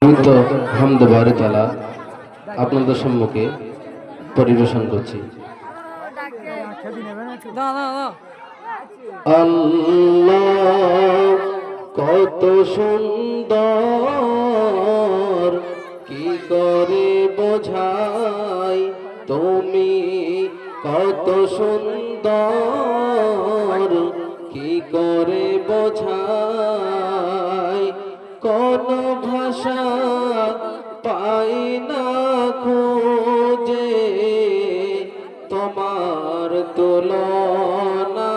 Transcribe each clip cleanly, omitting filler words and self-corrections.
আমি তো হামদুবারে তালা আপনাদের সম্মুখে পরিবেশন করছি। আল্লাহ কত সুন্দর, কি করে বোঝাই তুমি কত সুন্দর, কি করে বোঝাই কোন ভাষা পাই না খুঁজে তোমার তুলনা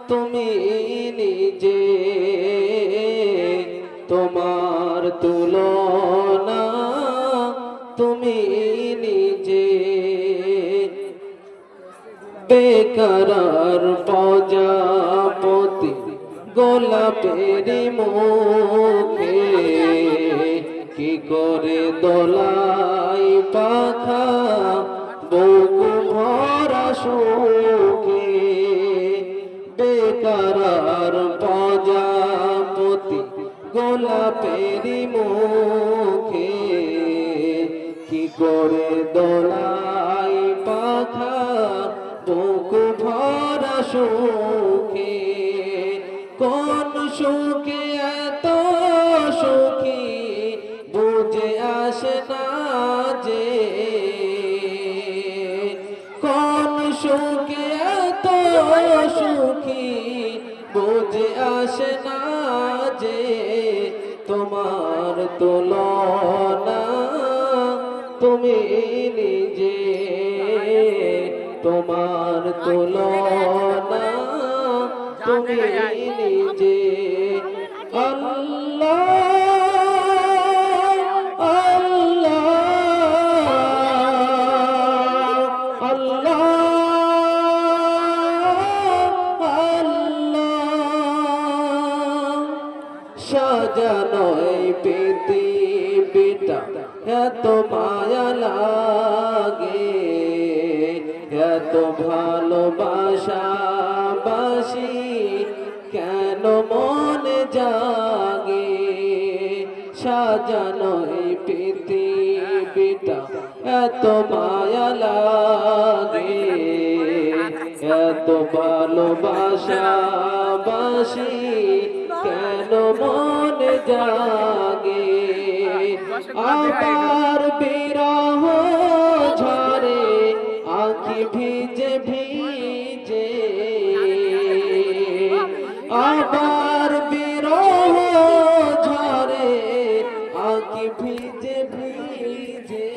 তুমি নিজে, তোমার তুলনা তুমি নিজে। বেকরার প্রজাপতি গোলাপের মুখে কি করে দোলাই পাখা বুক ভরা সুখে। বেকরার প্রজাপতি গোলাপের মুখে কি করে দোলাই পাখা বুক ভরা সুখে। কোন সুখে এত সুখী বুঝে আসে না যে, কোন সুখে এত সুখী বুঝে আসে না যে তোমার তুলনা তুমি নিজে, তোমার তুলনা তুমি নিজে। আল্লাহ আল্লাহ আল্লাহ আল্লাহ সাজানো এই পৃথিবীটা এত মায়া লাগে, এত ভালোবাসা বাসি কেন মনে জাগে। সাজানো এই পৃথিবীটা এত মায়া লাগে, এত ভালোবাসা বাসি কেন মনে জাগে। আবার বিরহ ঝরে আঁখি ভিজে ভিজে, আবার বিরহ ঝরে আঁখি ভিজে ভিজে।